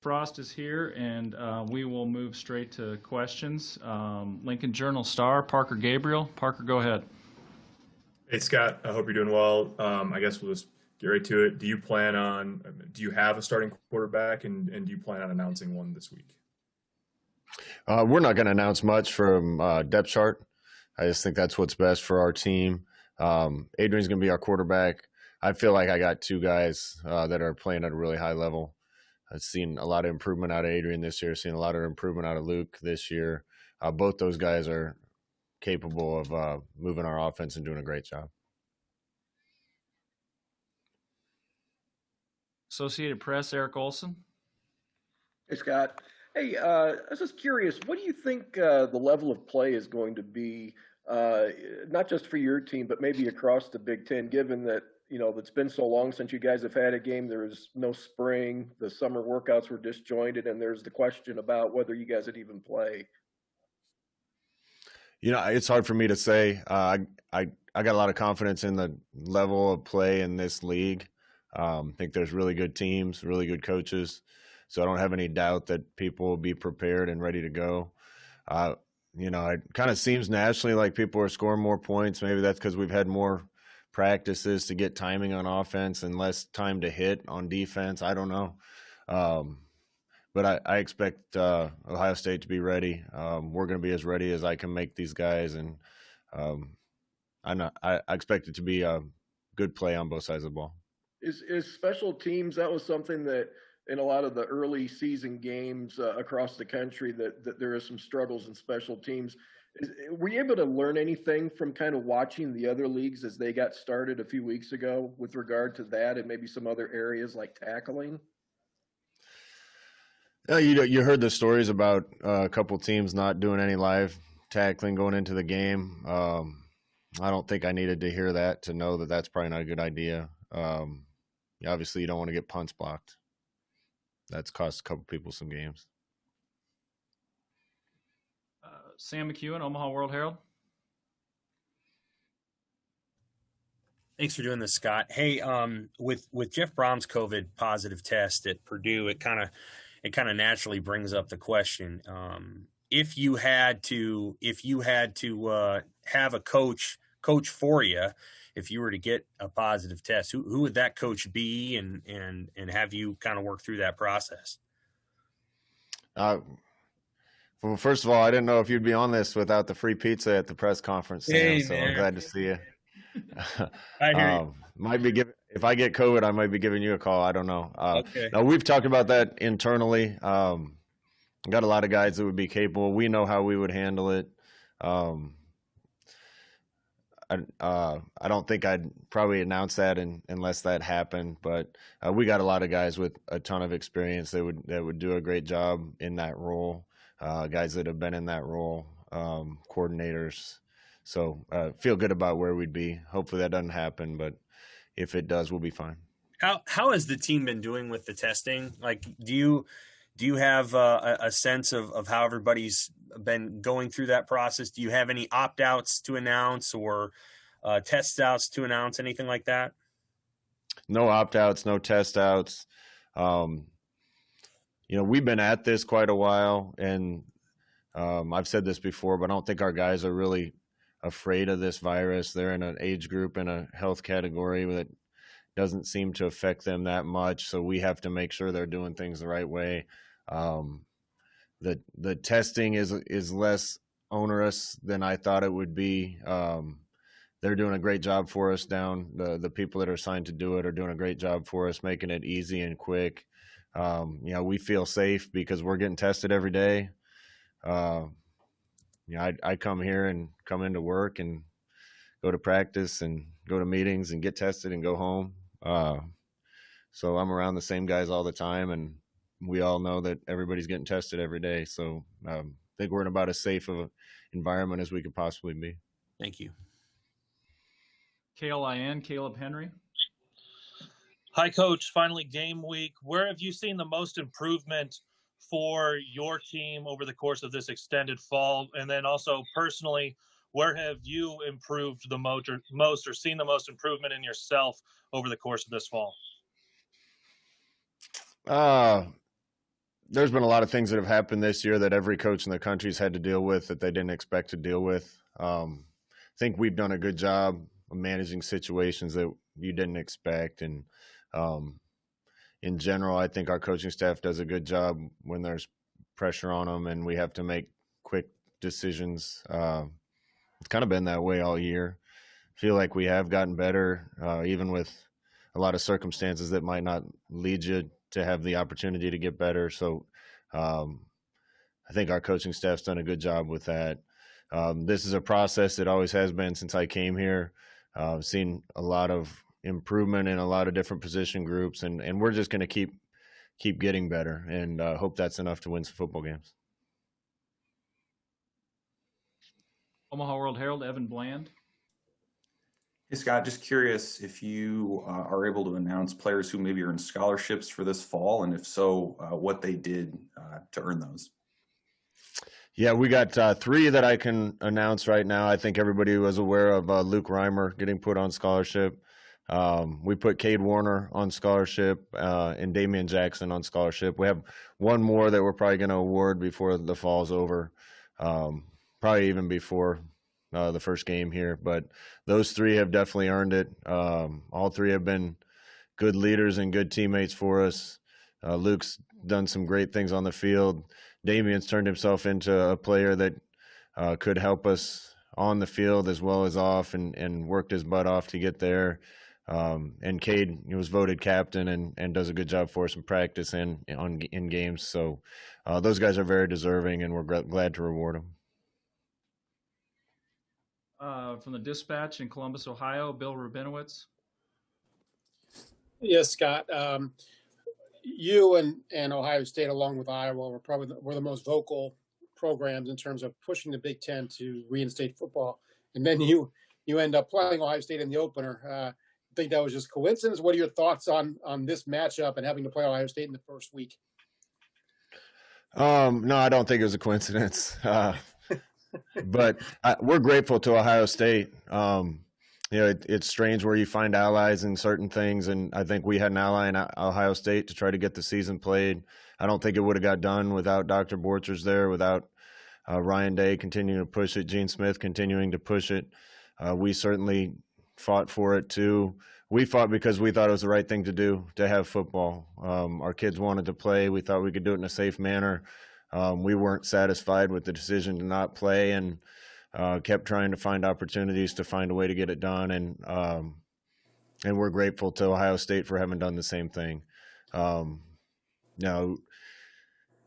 Frost is here, and we will move straight to questions. Lincoln Journal star, Parker Gabriel. Parker, go ahead. Hey Scott, I hope you're doing well. I guess we'll just get right to it. Do you have a starting quarterback, and do you plan on announcing one this week? We're not going to announce much from depth chart. I just think that's what's best for our team. Adrian's going to be our quarterback. I feel like I got two guys that are playing at a really high level. I've seen a lot of improvement out of Adrian this year, seen a lot of improvement out of Luke this year. Both those guys are capable of moving our offense and doing a great job. Associated Press, Eric Olson. Hey, Scott. Hey, I was just curious, what do you think the level of play is going to be, not just for your team, but maybe across the Big Ten, given that, it's been so long since you guys have had a game. There was no spring. The summer workouts were disjointed, and there's the question about whether you guys would even play. It's hard for me to say. I got a lot of confidence in the level of play in this league. I think there's really good teams, really good coaches. So I don't have any doubt that people will be prepared and ready to go. It kind of seems nationally like people are scoring more points. Maybe that's because we've had more practices to get timing on offense and less time to hit on defense. I don't know. But I expect Ohio State to be ready. We're going to be as ready as I can make these guys. And I expect it to be a good play on both sides of the ball. Is special teams, that was something that in a lot of the early season games across the country that there are some struggles in special teams. Were you able to learn anything from kind of watching the other leagues as they got started a few weeks ago with regard to that and maybe some other areas like tackling? You heard the stories about a couple teams not doing any live tackling going into the game. I don't think I needed to hear that to know that that's probably not a good idea. Obviously, you don't want to get punts blocked. That's cost a couple people some games. Sam McKewon, Omaha World Herald. Thanks for doing this, Scott. Hey, with Jeff Brom's COVID positive test at Purdue, it kind of naturally brings up the question: if you had to have a coach for you, if you were to get a positive test, who would that coach be, and have you kind of work through that process? Well, first of all, I didn't know if you'd be on this without the free pizza at the press conference, Sam, hey, so man. I'm glad to see you. I hear you. If I get COVID, I might be giving you a call. I don't know. Okay. Now, we've talked about that internally. Got a lot of guys that would be capable. We know how we would handle it. I don't think I'd probably announce that unless that happened, but we got a lot of guys with a ton of experience that would do a great job in that role. Guys that have been in that role, coordinators. So feel good about where we'd be. Hopefully that doesn't happen, but if it does, we'll be fine. How has the team been doing with the testing? Like, do you have a sense of how everybody's been going through that process? Do you have any opt-outs to announce or test outs to announce, anything like that? No opt-outs, no test outs. We've been at this quite a while, and I've said this before, but I don't think our guys are really afraid of this virus. They're in an age group in a health category that doesn't seem to affect them that much, so we have to make sure they're doing things the right way. The testing is less onerous than I thought it would be. They're doing a great job for us down. The people that are assigned to do it are doing a great job for us, making it easy and quick. We feel safe because we're getting tested every day. I come here and come into work and go to practice and go to meetings and get tested and go home. So I'm around the same guys all the time, and we all know that everybody's getting tested every day. So I think we're in about as safe of an environment as we could possibly be. Thank you. KLIN, Kaleb Henry. Hi, Coach. Finally, game week. Where have you seen the most improvement for your team over the course of this extended fall? And then also personally, where have you improved the most or seen the most improvement in yourself over the course of this fall? there's been a lot of things that have happened this year that every coach in the country's had to deal with that they didn't expect to deal with. I think we've done a good job of managing situations that you didn't expect. And in general, I think our coaching staff does a good job when there's pressure on them and we have to make quick decisions. It's kind of been that way all year. I feel like we have gotten better, even with a lot of circumstances that might not lead you to have the opportunity to get better. So I think our coaching staff's done a good job with that. This is a process that always has been since I came here. I've seen a lot of improvement in a lot of different position groups, and we're just going to keep getting better, and hope that's enough to win some football games. Omaha World Herald, Evan Bland. Hey, Scott, just curious if you are able to announce players who maybe are in scholarships for this fall, and if so, what they did to earn those. Yeah, we got 3 that I can announce right now. I think everybody was aware of Luke Reimer getting put on scholarship. We put Cade Warner on scholarship and Damian Jackson on scholarship. We have one more that we're probably going to award before the fall's over, probably even before the first game here. But those 3 have definitely earned it. All 3 have been good leaders and good teammates for us. Luke's done some great things on the field. Damian's turned himself into a player that could help us on the field as well as off, and worked his butt off to get there. And Cade was voted captain and does a good job for us in practice and in games. So those guys are very deserving, and we're glad to reward them. From the Dispatch in Columbus, Ohio, Bill Rabinowitz. Yes, Scott. You and Ohio State, along with Iowa, were the most vocal programs in terms of pushing the Big Ten to reinstate football. And then you end up playing Ohio State in the opener. I think that was just coincidence. What are your thoughts on this matchup and having to play Ohio State in the first week? No, I don't think it was a coincidence. But we're grateful to Ohio State. It's strange where you find allies in certain things, and I think we had an ally in Ohio State to try to get the season played. I don't think it would have got done without Dr. Borchers there, without Ryan Day continuing to push it, Gene Smith continuing to push it. We certainly fought for it too. We fought because we thought it was the right thing to do, to have football. Our kids wanted to play. We thought we could do it in a safe manner. We weren't satisfied with the decision to not play, and kept trying to find opportunities to find a way to get it done. And we're grateful to Ohio State for having done the same thing.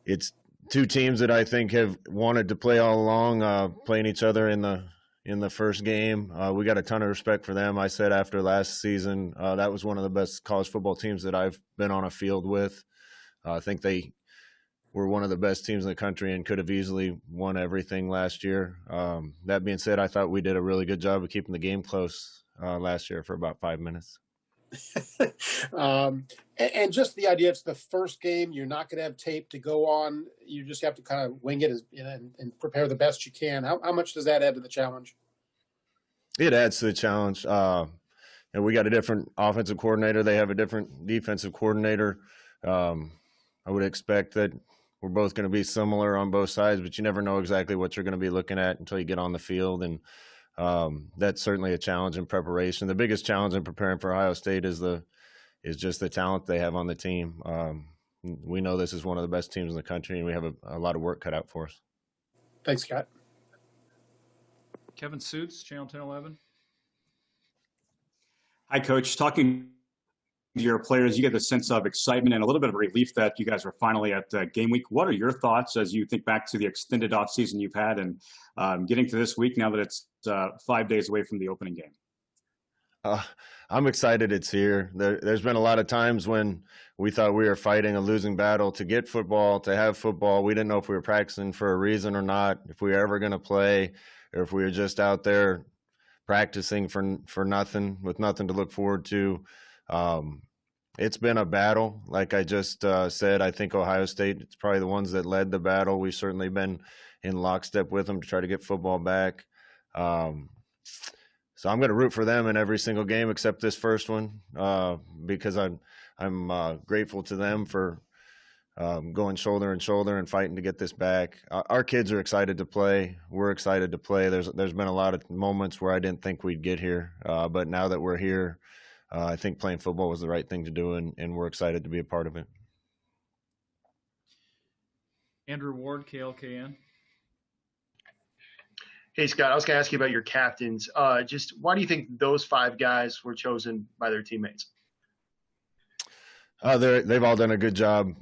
It's 2 teams that I think have wanted to play all along, playing each other in the first game. We got a ton of respect for them. I said after last season, that was one of the best college football teams that I've been on a field with. I think they were one of the best teams in the country and could have easily won everything last year. That being said, I thought we did a really good job of keeping the game close last year for about 5 minutes. And just the idea, it's the first game. You're not going to have tape to go on. You just have to kind of wing it and prepare the best you can. How much does that add to the challenge? It adds to the challenge. And we got a different offensive coordinator. They have a different defensive coordinator. I would expect that we're both going to be similar on both sides, but you never know exactly what you're going to be looking at until you get on the field. And that's certainly a challenge in preparation. The biggest challenge in preparing for Ohio State is just the talent they have on the team. We know this is one of the best teams in the country, and we have a lot of work cut out for us. Thanks, Scott. Kevin Sjuts, Channel 1011. Hi, Coach. Talking to your players, you get a sense of excitement and a little bit of relief that you guys are finally at game week. What are your thoughts as you think back to the extended offseason you've had and getting to this week now that it's 5 days away from the opening game? I'm excited it's here. There's been a lot of times when we thought we were fighting a losing battle to get football, to have football. We didn't know if we were practicing for a reason or not, if we were ever going to play, or if we were just out there practicing for nothing, with nothing to look forward to. It's been a battle. Like I just said, I think Ohio State, it's probably the ones that led the battle. We've certainly been in lockstep with them to try to get football back. So I'm going to root for them in every single game except this first one, because I'm grateful to them for going shoulder and shoulder and fighting to get this back. Our kids are excited to play. We're excited to play. There's been a lot of moments where I didn't think we'd get here, but now that we're here, I think playing football was the right thing to do, and we're excited to be a part of it. Andrew Ward, KLKN. Hey, Scott, I was going to ask you about your captains. Just why do you think those 5 guys were chosen by their teammates? They've all done a good job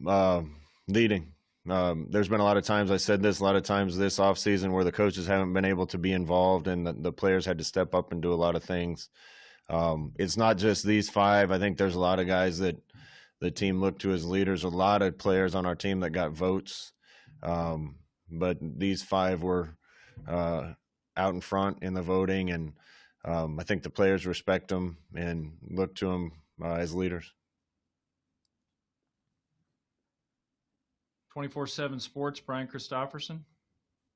leading. There's been a lot of times, I said this, a lot of times this offseason where the coaches haven't been able to be involved and the players had to step up and do a lot of things. It's not just these 5. I think there's a lot of guys that the team looked to as leaders, a lot of players on our team that got votes. But these 5 were out in front in the voting, and I think the players respect them and look to them as leaders. 24/7 Sports, Brian Christopherson.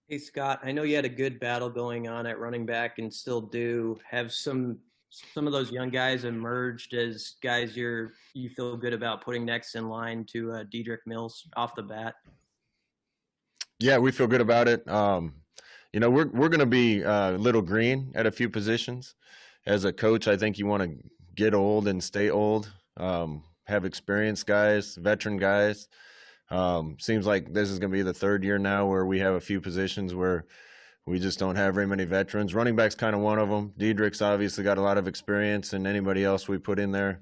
Hey, Scott, I know you had a good battle going on at running back and still do. Have some of those young guys emerged as guys you feel good about putting next in line to Dedrick Mills off the bat? Yeah, we feel good about it. We're going to be a little green at a few positions. As a coach, I think you want to get old and stay old, have experienced guys, veteran guys. Seems like this is going to be the 3rd year now where we have a few positions where we just don't have very many veterans. Running back's kind of one of them. Dedrick's obviously got a lot of experience, and anybody else we put in there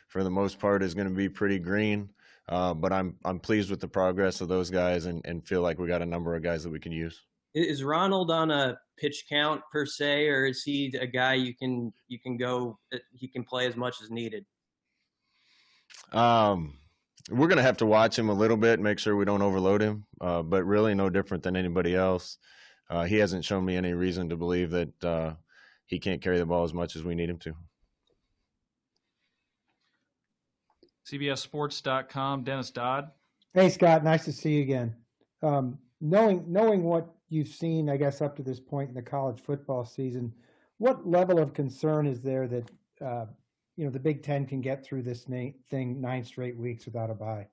for the most part is going to be pretty green. But I'm pleased with the progress of those guys and feel like we got a number of guys that we can use. Is Ronald on a pitch count per se, or is he a guy you can go, he can play as much as needed? We're going to have to watch him a little bit, make sure we don't overload him, but really no different than anybody else. He hasn't shown me any reason to believe that he can't carry the ball as much as we need him to. CBSSports.com, Dennis Dodd. Hey, Scott, nice to see you again. Knowing what you've seen, I guess, up to this point in the college football season, what level of concern is there that the Big Ten can get through this thing 9 straight weeks without a bye?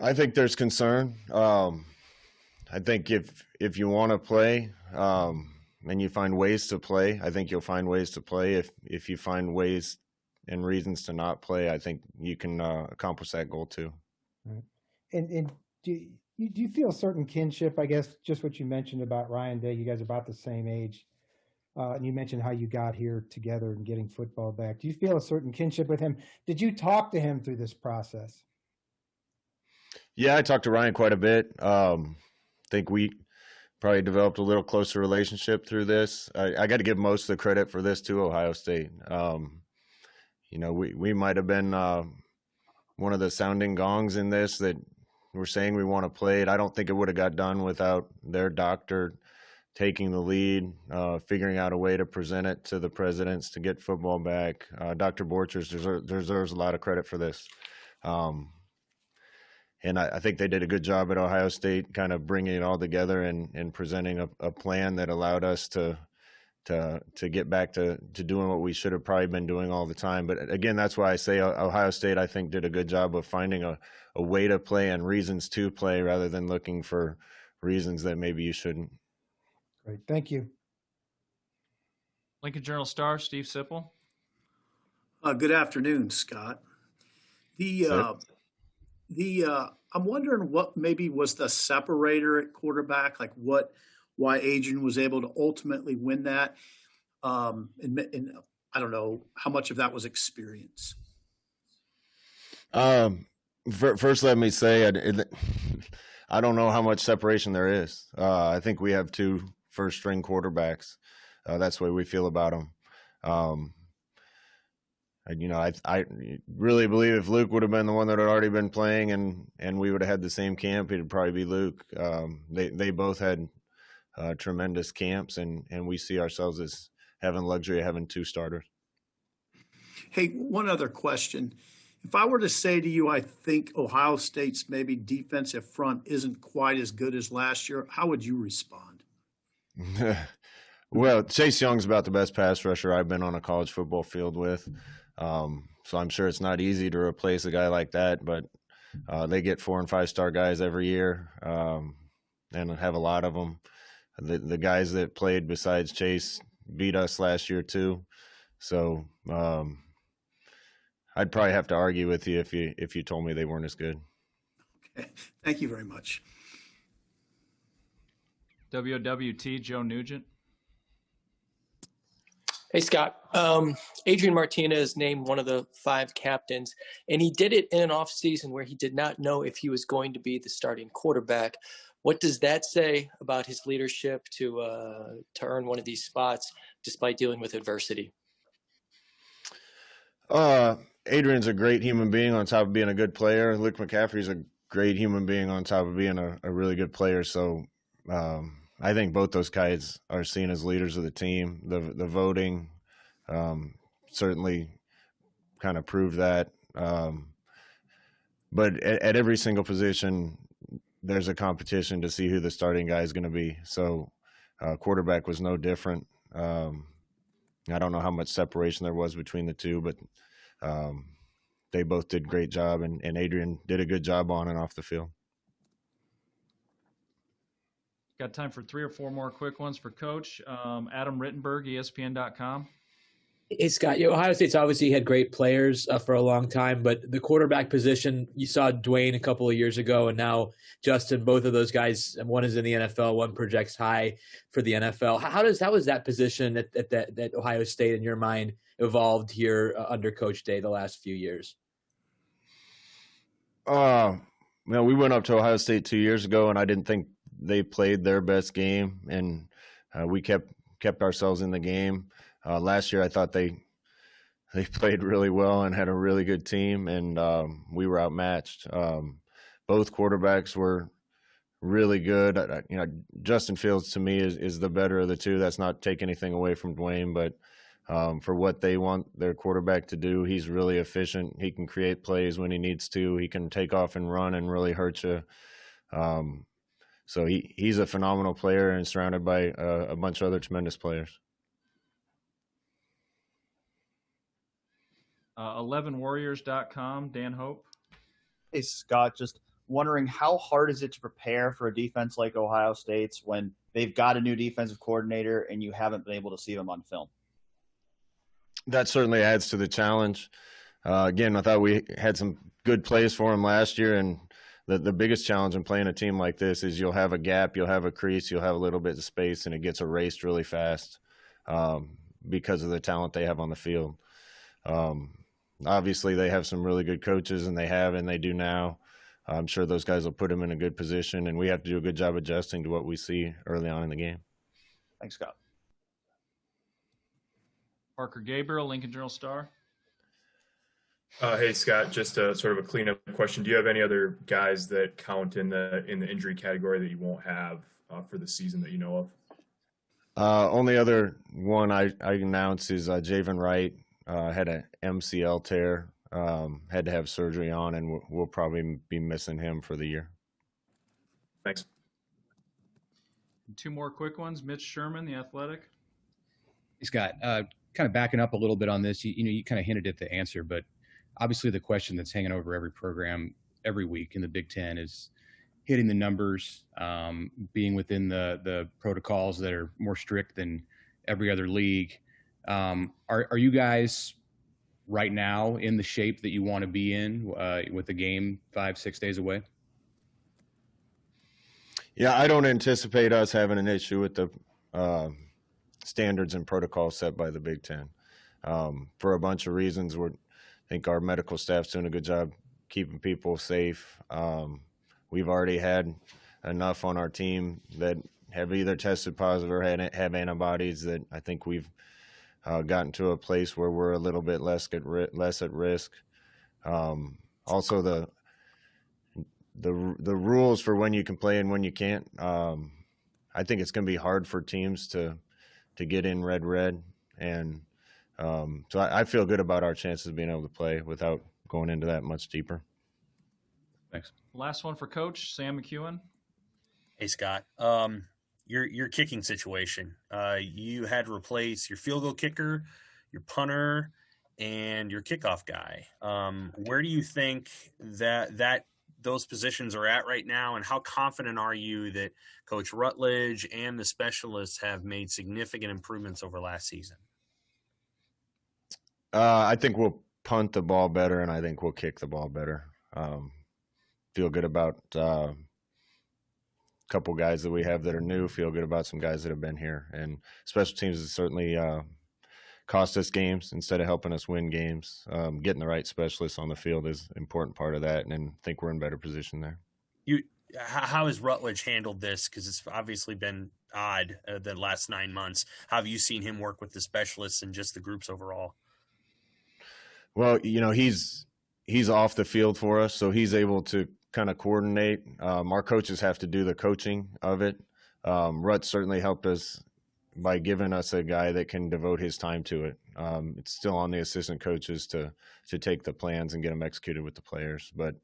I think there's concern. I think if you want to play and you find ways to play, I think you'll find ways to play. If you find ways and reasons to not play, I think you can accomplish that goal too. Right. And do you feel a certain kinship, I guess, just what you mentioned about Ryan Day, you guys are about the same age. And you mentioned how you got here together and getting football back. Do you feel a certain kinship with him? Did you talk to him through this process? Yeah, I talked to Ryan quite a bit. I think we probably developed a little closer relationship through this. I got to give most of the credit for this to Ohio State. We might have been one of the sounding gongs in this that we're saying we want to play it. I don't think it would have got done without their doctor taking the lead, figuring out a way to present it to the presidents to get football back. Dr. Borchers deserves a lot of credit for this. And I think they did a good job at Ohio State kind of bringing it all together and presenting a plan that allowed us to get back to doing what we should have probably been doing all the time. But again, that's why I say Ohio State, I think, did a good job of finding a way to play and reasons to play rather than looking for reasons that maybe you shouldn't. Great. Thank you. Lincoln Journal-Star, Steve Sipple. Good afternoon, Scott. I'm wondering what maybe was the separator at quarterback, like why Adrian was able to ultimately win that. And I don't know how much of that was experience. First, let me say, I don't know how much separation there is. I think we have 2 first-string quarterbacks. That's the way we feel about them. I really believe if Luke would have been the one that had already been playing and we would have had the same camp, it'd probably be Luke. They both had tremendous camps, and we see ourselves as having luxury of having 2 starters. Hey, one other question. If I were to say to you, I think Ohio State's maybe defensive front isn't quite as good as last year, how would you respond? Well, Chase Young's about the best pass rusher I've been on a college football field with. So I'm sure it's not easy to replace a guy like that, but they get 4- and 5-star guys every year, and have a lot of them. The guys that played besides Chase beat us last year too. So I'd probably have to argue with you if you told me they weren't as good. Okay. Thank you very much. WOWT, Joe Nugent. Hey, Scott. Adrian Martinez named one of the 5 captains, and he did it in an offseason where he did not know if he was going to be the starting quarterback. What does that say about his leadership to earn one of these spots despite dealing with adversity? Adrian's a great human being on top of being a good player. Luke McCaffrey's a great human being on top of being a really good player. So I think both those guys are seen as leaders of the team. The voting certainly kind of proved that. But at every single position, there's a competition to see who the starting guy is going to be. So quarterback was no different. I don't know how much separation there was between the two, but they both did a great job, and Adrian did a good job on and off the field. Got time for 3 or 4 more quick ones for Coach. Adam Rittenberg, ESPN.com. Hey, Scott, Ohio State's obviously had great players for a long time, but the quarterback position, you saw Dwayne a couple of years ago, and now Justin, both of those guys, one is in the NFL, one projects high for the NFL. How has that position at Ohio State, in your mind, evolved here under Coach Day the last few years? We went up to Ohio State 2 years ago, and I didn't think they played their best game, and we kept ourselves in the game. Last year, I thought they played really well and had a really good team, and we were outmatched. Both quarterbacks were really good. Justin Fields to me is the better of the two. That's not take anything away from Dwayne, but for what they want their quarterback to do, he's really efficient. He can create plays when he needs to. He can take off and run and really hurt you. So he's a phenomenal player and surrounded by a bunch of other tremendous players. 11warriors.com, Dan Hope. Hey, Scott, just wondering how hard is it to prepare for a defense like Ohio State's when they've got a new defensive coordinator and you haven't been able to see them on film? That certainly adds to the challenge. Again, I thought we had some good plays for him last year, and the biggest challenge in playing a team like this is you'll have a gap, you'll have a crease, you'll have a little bit of space, and it gets erased really fast because of the talent they have on the field. Obviously, they have some really good coaches, and they do now. I'm sure those guys will put them in a good position, and we have to do a good job adjusting to what we see early on in the game. Thanks, Scott. Parker Gabriel, Lincoln Journal-Star. Hey, Scott, just sort of a cleanup question. Do you have any other guys that count in the injury category that you won't have for the season that you know of? Only other one I announced is Javen Wright. Had an MCL tear, had to have surgery on, and we'll probably be missing him for the year. Thanks. 2 more quick ones. Mitch Sherman, The Athletic. Hey, Scott, kind of backing up a little bit on this, you kind of hinted at the answer, but obviously the question that's hanging over every program every week in the Big Ten is hitting the numbers, being within the protocols that are more strict than every other league. Are you guys right now in the shape that you want to be in with the game 5-6 days away? Yeah, I don't anticipate us having an issue with the standards and protocols set by the Big Ten for a bunch of reasons. I think our medical staff's doing a good job keeping people safe. We've already had enough on our team that have either tested positive or have antibodies that I think we've gotten to a place where we're a little bit less at risk. Also, the rules for when you can play and when you can't. I think it's going to be hard for teams to get in red, and so I feel good about our chances of being able to play without going into that much deeper. Thanks. Last one for Coach Sam McKewon. Hey, Scott. Your kicking situation. You had to replace your field goal kicker, your punter, and your kickoff guy. Where do you think that those positions are at right now, and how confident are you that Coach Rutledge and the specialists have made significant improvements over last season? I think we'll punt the ball better, and I think we'll kick the ball better. Feel good about a couple guys that we have that are new. Feel good about some guys that have been here. And special teams has certainly cost us games instead of helping us win games. Getting the right specialists on the field is an important part of that, and I think we're in better position there. How has Rutledge handled this? Because it's obviously been odd the last 9 months. How have you seen him work with the specialists and just the groups overall? Well, he's off the field for us, so he's able to kind of coordinate. Our coaches have to do the coaching of it. Rut certainly helped us by giving us a guy that can devote his time to it. It's still on the assistant coaches to take the plans and get them executed with the players. But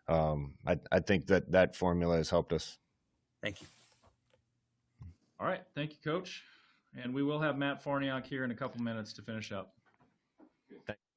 I think that formula has helped us. Thank you. All right. Thank you, Coach. And we will have Matt Farniok here in a couple minutes to finish up.